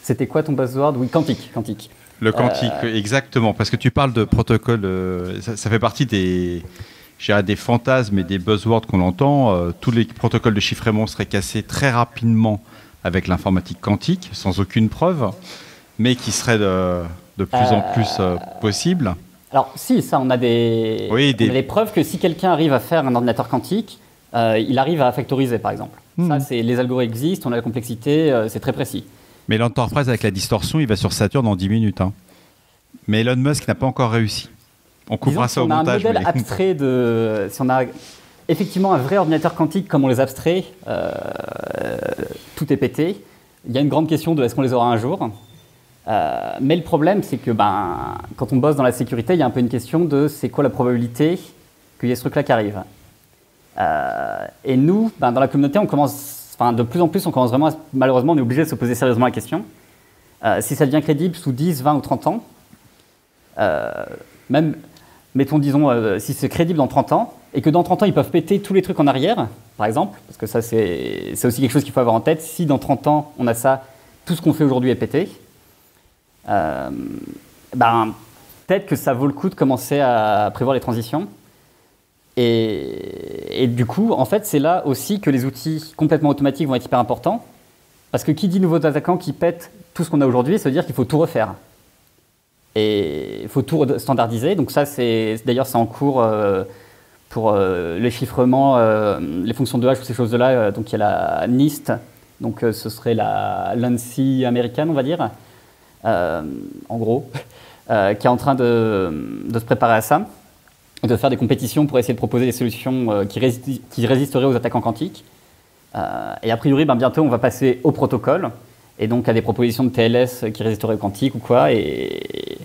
c'était quoi ton buzzword? Oui, quantique. Le quantique, exactement. Parce que tu parles de protocole, ça fait partie des fantasmes et des buzzwords qu'on entend. Tous les protocoles de chiffrement seraient cassés très rapidement avec l'informatique quantique, sans aucune preuve, mais qui serait de plus en plus possible. Alors si, ça, on a des preuves que si quelqu'un arrive à faire un ordinateur quantique, il arrive à factoriser, par exemple. Ça, les algorithmes existent, on a la complexité, c'est très précis. Mais l'entreprise avec la distorsion, il va sur Saturne en 10 minutes. Hein. Mais Elon Musk n'a pas encore réussi. On coupera ça au montage. Si on a un modèle abstrait si on a effectivement un vrai ordinateur quantique comme on les abstrait, tout est pété. Il y a une grande question de est-ce qu'on les aura un jour. Mais le problème, c'est que quand on bosse dans la sécurité, il y a un peu une question de c'est quoi la probabilité qu'il y ait ce truc-là qui arrive. Et nous, dans la communauté, on commence, de plus en plus, on commence vraiment, malheureusement, on est obligé de se poser sérieusement la question. Si ça devient crédible sous 10, 20 ou 30 ans, même, mettons, disons, si c'est crédible dans 30 ans, et que dans 30 ans, ils peuvent péter tous les trucs en arrière, par exemple, parce que ça, c'est aussi quelque chose qu'il faut avoir en tête. Si dans 30 ans, on a ça, tout ce qu'on fait aujourd'hui est pété, peut-être que ça vaut le coup de commencer à prévoir les transitions. Et du coup, en fait, c'est là aussi que les outils complètement automatiques vont être hyper importants, parce que qui dit nouveaux attaquants qui pètent tout ce qu'on a aujourd'hui, ça veut dire qu'il faut tout refaire. Et il faut tout standardiser. Donc ça, d'ailleurs, c'est en cours pour les chiffrements, les fonctions de hash ou ces choses-là. Donc il y a la NIST, donc ce serait l'ANSI américaine, on va dire, en gros, qui est en train de se préparer à ça, et de faire des compétitions pour essayer de proposer des solutions qui résisteraient aux attaquants quantiques. Et a priori, bientôt, on va passer au protocole, et donc à des propositions de TLS qui résisteraient aux quantiques ou quoi, et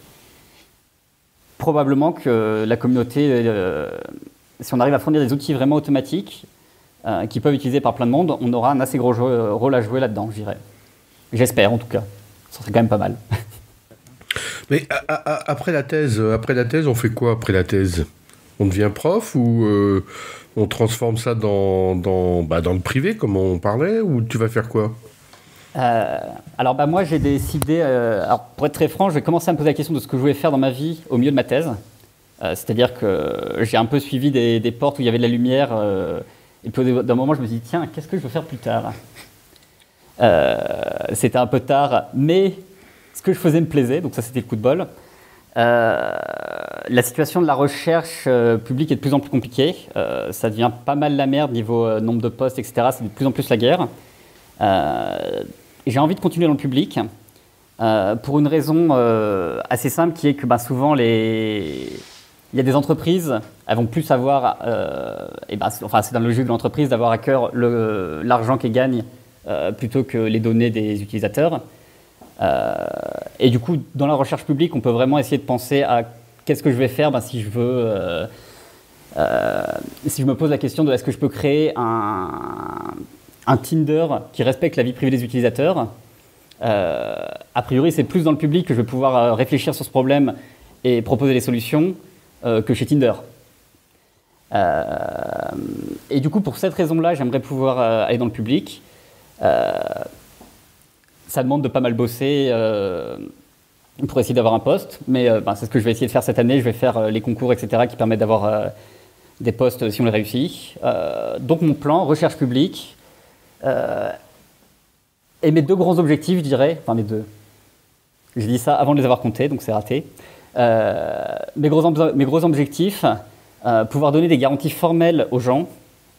probablement que la communauté, si on arrive à fournir des outils vraiment automatiques qui peuvent être utilisés par plein de monde, on aura un assez gros rôle à jouer là-dedans, je dirais. J'espère, en tout cas. Ça serait quand même pas mal. Mais après la thèse, on fait quoi après la thèse ? On devient prof ou on transforme ça dans le privé, comme on parlait, ou tu vas faire quoi ? Alors moi j'ai décidé, alors pour être très franc, je vais commencer à me poser la question de ce que je voulais faire dans ma vie au milieu de ma thèse. C'est-à-dire que j'ai un peu suivi des portes où il y avait de la lumière, et puis d'un moment je me suis dit tiens, qu'est-ce que je veux faire plus tard ? C'était un peu tard, mais ce que je faisais me plaisait, donc ça c'était le coup de bol. La situation de la recherche publique est de plus en plus compliquée. Ça devient pas mal la merde niveau nombre de postes, etc. C'est de plus en plus la guerre. J'ai envie de continuer dans le public pour une raison assez simple qui est que souvent il y a des entreprises, elles vont plus avoir, c'est dans le logique de l'entreprise d'avoir à cœur l'argent qu'elles gagnent plutôt que les données des utilisateurs. Et du coup, dans la recherche publique, on peut vraiment essayer de penser à qu'est-ce que je vais faire si je veux, si je me pose la question de est-ce que je peux créer un Tinder qui respecte la vie privée des utilisateurs. A priori, c'est plus dans le public que je vais pouvoir réfléchir sur ce problème et proposer des solutions que chez Tinder. Et du coup, pour cette raison-là, j'aimerais pouvoir aller dans le public. Ça demande de pas mal bosser pour essayer d'avoir un poste, mais c'est ce que je vais essayer de faire cette année. Je vais faire les concours, etc., qui permettent d'avoir des postes si on les réussit. Donc mon plan, recherche publique, et mes deux grands objectifs, je dirais, enfin les deux, j'ai dit ça avant de les avoir comptés, donc c'est raté. Mes gros objectifs, pouvoir donner des garanties formelles aux gens,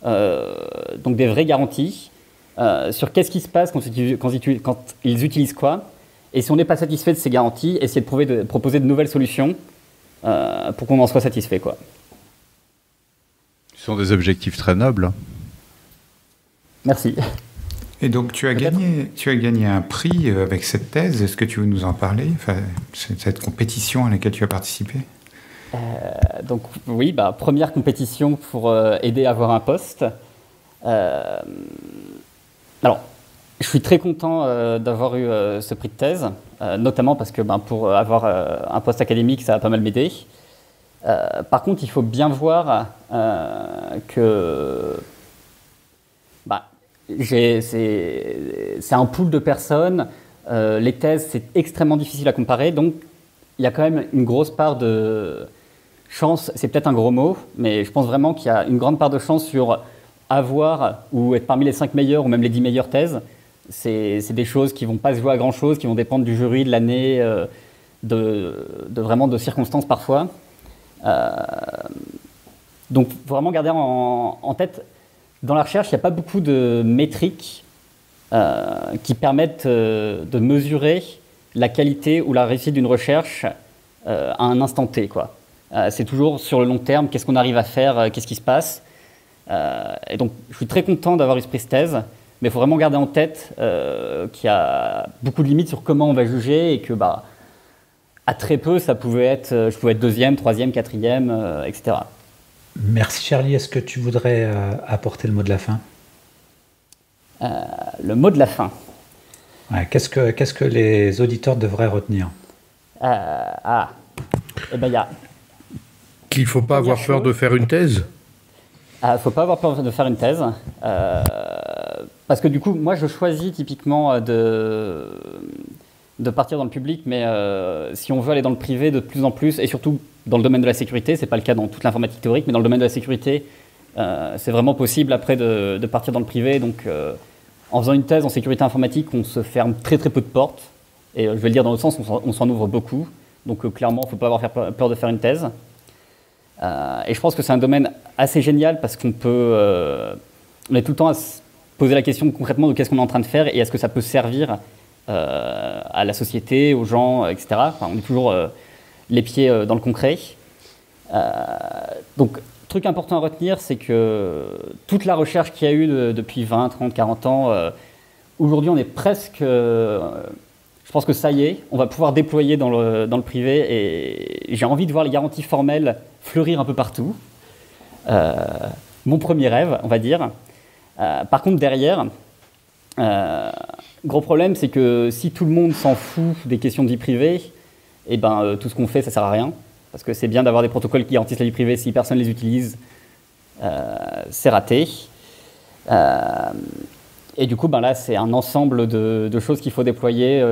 donc des vraies garanties, sur qu'est-ce qui se passe quand ils utilisent quoi, et si on n'est pas satisfait de ces garanties, essayer de proposer de nouvelles solutions pour qu'on en soit satisfait, quoi. Ce sont des objectifs très nobles. Merci. Et donc tu as gagné un prix avec cette thèse. Est-ce que tu veux nous en parler, cette compétition à laquelle tu as participé ? Donc oui, première compétition pour aider à avoir un poste. Alors, je suis très content d'avoir eu ce prix de thèse, notamment parce que pour avoir un poste académique, ça va pas mal m'aider. Par contre, il faut bien voir que c'est un pool de personnes. Les thèses, c'est extrêmement difficile à comparer, donc il y a quand même une grosse part de chance. C'est peut-être un gros mot, mais je pense vraiment qu'il y a une grande part de chance sur avoir ou être parmi les 5 meilleures ou même les 10 meilleures thèses. C'est des choses qui ne vont pas se jouer à grand-chose, qui vont dépendre du jury, de l'année, vraiment de circonstances parfois. Donc, il faut vraiment garder en tête, dans la recherche, il n'y a pas beaucoup de métriques qui permettent de mesurer la qualité ou la réussite d'une recherche à un instant T, quoi. C'est toujours sur le long terme, qu'est-ce qu'on arrive à faire, qu'est-ce qui se passe. Et donc, je suis très content d'avoir eu ce prix de thèse, mais il faut vraiment garder en tête qu'il y a beaucoup de limites sur comment on va juger et que, à très peu, je pouvais être 2e, 3e, 4e, etc. Merci Charlie. Est-ce que tu voudrais apporter le mot de la fin ? Le mot de la fin. Ouais, qu'est-ce que les auditeurs devraient retenir? Eh ben, il y a... Qu'il ne faut pas avoir peur de faire une thèse. Il ne faut pas avoir peur de faire une thèse. Parce que du coup, moi, je choisis typiquement de partir dans le public, mais si on veut aller dans le privé de plus en plus, et surtout dans le domaine de la sécurité, ce n'est pas le cas dans toute l'informatique théorique, mais dans le domaine de la sécurité, c'est vraiment possible après de partir dans le privé. Donc, en faisant une thèse en sécurité informatique, on se ferme très très peu de portes. Et je vais le dire dans l'autre sens, on s'en ouvre beaucoup. Donc clairement, il ne faut pas avoir peur de faire une thèse. Et je pense que c'est un domaine assez génial parce qu'on on est tout le temps à se poser la question concrètement de qu'est-ce qu'on est en train de faire et est-ce que ça peut servir à la société, aux gens, etc. Enfin, on est toujours les pieds dans le concret. Donc, truc important à retenir, c'est que toute la recherche qu'il y a eu depuis 20, 30, 40 ans, aujourd'hui, on est presque... je pense que ça y est, on va pouvoir déployer dans le privé et j'ai envie de voir les garanties formelles fleurir un peu partout. Mon premier rêve, on va dire. Par contre, derrière, gros problème, c'est que si tout le monde s'en fout des questions de vie privée, eh ben, tout ce qu'on fait, ça ne sert à rien. Parce que c'est bien d'avoir des protocoles qui garantissent la vie privée, si personne ne les utilise, c'est raté. Et du coup, ben là, c'est un ensemble de choses qu'il faut déployer.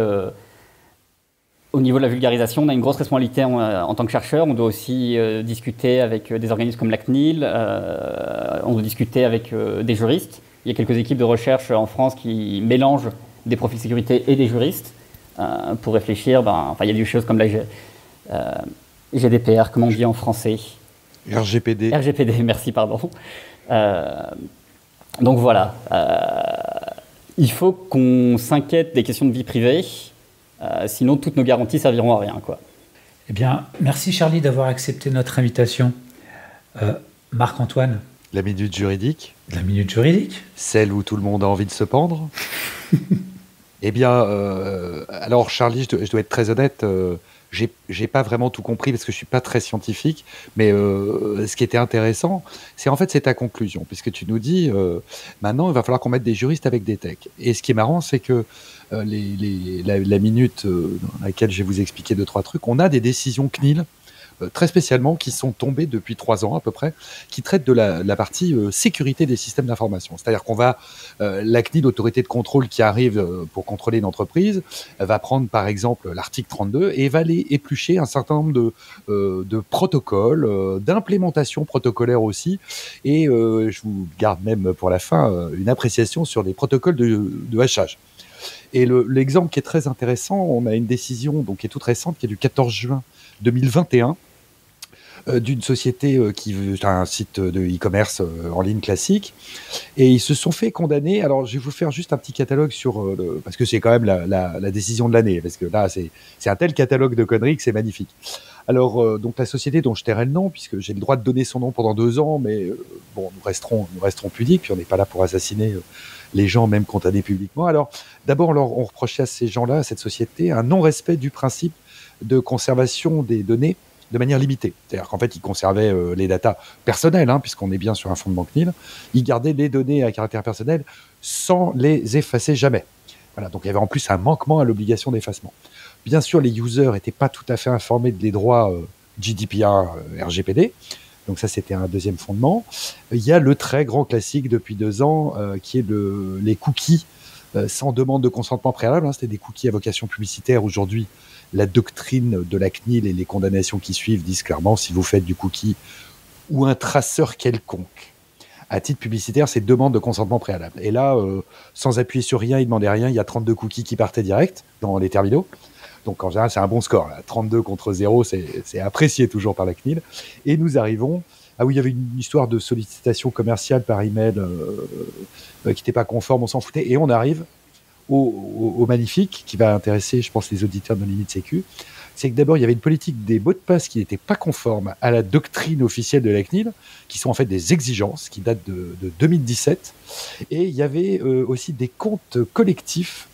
Au niveau de la vulgarisation, on a une grosse responsabilité en tant que chercheur. On doit aussi discuter avec des organismes comme la CNIL. On doit discuter avec des juristes. Il y a quelques équipes de recherche en France qui mélangent des profils de sécurité et des juristes pour réfléchir. Il y a des choses comme la GDPR, comment on dit en français? RGPD. RGPD, merci, pardon. Donc voilà, il faut qu'on s'inquiète des questions de vie privée, sinon toutes nos garanties serviront à rien, quoi. Eh bien, merci Charlie d'avoir accepté notre invitation. Marc-Antoine? La minute juridique. La minute juridique. Celle où tout le monde a envie de se pendre. Eh bien, alors Charlie, je dois être très honnête, j'ai pas vraiment tout compris parce que je suis pas très scientifique, mais ce qui était intéressant, c'est ta conclusion, puisque tu nous dis maintenant il va falloir qu'on mette des juristes avec des techs. Et ce qui est marrant, c'est que la minute dans laquelle je vais vous expliquer 2-3 trucs, on a des décisions CNIL très spécialement qui sont tombées depuis 3 ans à peu près, qui traitent de la partie sécurité des systèmes d'information. C'est-à-dire qu'on va, la CNIL, l'autorité de contrôle qui arrive pour contrôler une entreprise, va prendre par exemple l'article 32 et va aller éplucher un certain nombre de protocoles, d'implémentation protocolaire aussi, et je vous garde même pour la fin une appréciation sur des protocoles de hachage. Et l'exemple qui est très intéressant, on a une décision donc, qui est toute récente, qui est du 14 juin 2021, d'une société qui veut un site de e-commerce en ligne classique, et ils se sont fait condamner. Alors je vais vous faire juste un petit catalogue parce que c'est quand même la décision de l'année, parce que là c'est un tel catalogue de conneries que c'est magnifique. Alors donc la société dont je tairai le nom, puisque j'ai le droit de donner son nom pendant 2 ans, mais bon, nous resterons pudiques, puis on n'est pas là pour assassiner les gens même condamnés publiquement. Alors d'abord on reprochait à ces gens-là, à cette société, un non-respect du principe de conservation des données de manière limitée. C'est-à-dire qu'en fait, ils conservaient les datas personnelles, puisqu'on est bien sur un fondement CNIL. Ils gardaient les données à caractère personnel sans les effacer jamais. Voilà, donc il y avait en plus un manquement à l'obligation d'effacement. Bien sûr, les users n'étaient pas tout à fait informés des droits GDPR, RGPD. Donc ça, c'était un deuxième fondement. Il y a le très grand classique depuis 2 ans, qui est les cookies sans demande de consentement préalable. C'était des cookies à vocation publicitaire. Aujourd'hui, la doctrine de la CNIL et les condamnations qui suivent disent clairement, si vous faites du cookie ou un traceur quelconque à titre publicitaire, c'est demande de consentement préalable. Et là, sans appuyer sur rien, il ne demandait rien, il y a 32 cookies qui partaient direct dans les terminaux. Donc en général, c'est un bon score. Là. 32 contre 0, c'est apprécié toujours par la CNIL. Et nous arrivons... Ah oui, il y avait une histoire de sollicitation commerciale par email qui n'était pas conforme, on s'en foutait. Et on arrive au magnifique, qui va intéresser, je pense, les auditeurs de Limite Sécu. C'est que d'abord, il y avait une politique des mots de passe qui n'était pas conforme à la doctrine officielle de la CNIL, qui sont en fait des exigences qui datent de 2017. Et il y avait aussi des comptes collectifs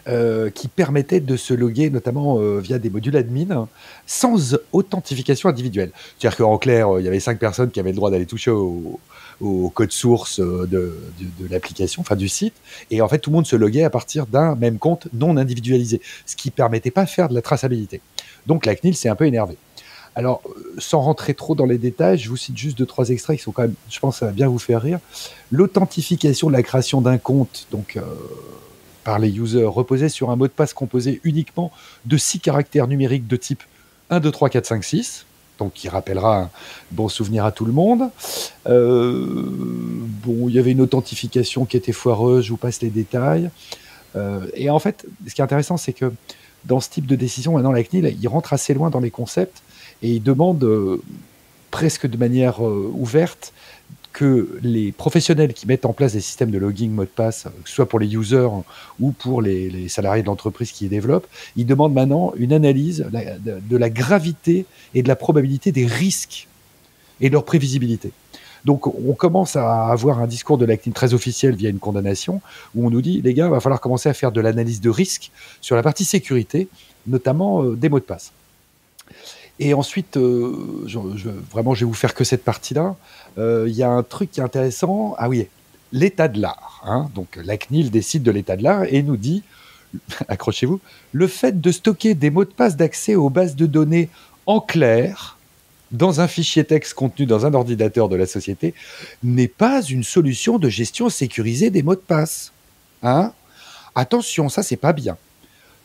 qui permettait de se loguer notamment via des modules admin sans authentification individuelle. C'est-à-dire qu'en clair, il y avait 5 personnes qui avaient le droit d'aller toucher au code source de l'application, enfin du site, et en fait tout le monde se loguait à partir d'un même compte non individualisé, ce qui permettait pas de faire de la traçabilité. Donc la CNIL s'est un peu énervée. Alors, sans rentrer trop dans les détails, je vous cite juste 2-3 extraits qui sont quand même, je pense, ça va bien vous faire rire. L'authentification de la création d'un compte, donc par les users, reposait sur un mot de passe composé uniquement de 6 caractères numériques de type 1, 2, 3, 4, 5, 6. Donc, qui rappellera un bon souvenir à tout le monde. Bon, il y avait une authentification qui était foireuse, je vous passe les détails. Et en fait, ce qui est intéressant, c'est que dans ce type de décision, maintenant, la CNIL, il rentre assez loin dans les concepts et il demande presque de manière ouverte que les professionnels qui mettent en place des systèmes de logging mot de passe, que ce soit pour les users ou pour les salariés de l'entreprise qui les développent, ils demandent maintenant une analyse de la gravité et de la probabilité des risques et de leur prévisibilité. Donc on commence à avoir un discours de la CNIL très officiel via une condamnation où on nous dit, les gars, il va falloir commencer à faire de l'analyse de risque sur la partie sécurité, notamment des mots de passe. Et ensuite, vraiment, je vais vous faire que cette partie-là. Il y a un truc qui est intéressant. Ah oui, l'état de l'art. Hein. Donc, la CNIL décide de l'état de l'art et nous dit, accrochez-vous, le fait de stocker des mots de passe d'accès aux bases de données en clair dans un fichier texte contenu dans un ordinateur de la société n'est pas une solution de gestion sécurisée des mots de passe. Hein. Attention, ça, c'est pas bien.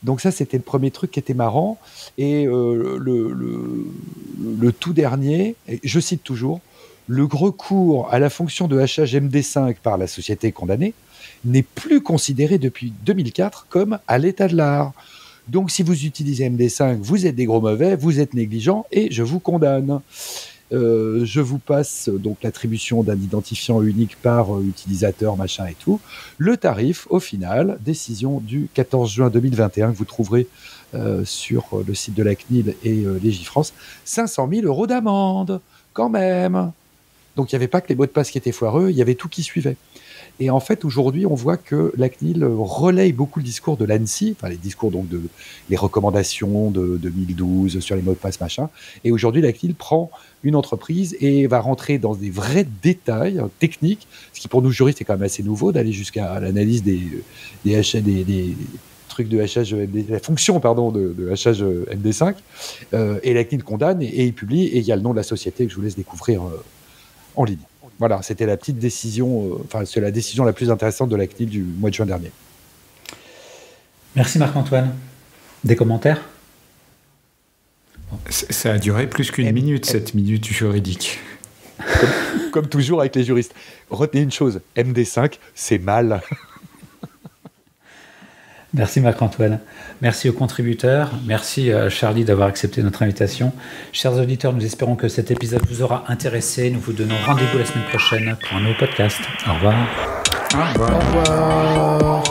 Donc ça, c'était le premier truc qui était marrant. Et le tout dernier, je cite toujours, le recours à la fonction de hachage MD5 par la société condamnée n'est plus considéré depuis 2004 comme à l'état de l'art. Donc si vous utilisez MD5, vous êtes des gros mauvais, vous êtes négligents et je vous condamne. Je vous passe donc l'attribution d'un identifiant unique par utilisateur, machin et tout. Le tarif, au final, décision du 14 juin 2021 que vous trouverez sur le site de la CNIL et Légifrance, 500 000 € d'amende, quand même. Donc il n'y avait pas que les mots de passe qui étaient foireux, il y avait tout qui suivait. Et en fait, aujourd'hui, on voit que la CNIL relaye beaucoup le discours de l'ANSSI, enfin les discours donc les recommandations de 2012 sur les mots de passe, machin. Et aujourd'hui, la CNIL prend une entreprise et va rentrer dans des vrais détails techniques, ce qui pour nous juristes est quand même assez nouveau d'aller jusqu'à l'analyse des trucs de hachage, la fonction de hachage MD5. Et la CNIL condamne et il publie et il y a le nom de la société que je vous laisse découvrir en ligne. Voilà, c'était la petite décision, c'est la décision la plus intéressante de la CNIL du mois de juin dernier. Merci Marc-Antoine. Des commentaires ? Ça a duré plus qu'une minute, cette minute juridique. Comme toujours avec les juristes. Retenez une chose, MD5, c'est mal. Merci Marc-Antoine. Merci aux contributeurs. Merci Charlie d'avoir accepté notre invitation. Chers auditeurs, nous espérons que cet épisode vous aura intéressé. Nous vous donnons rendez-vous la semaine prochaine pour un nouveau podcast. Au revoir. Au revoir. Au revoir.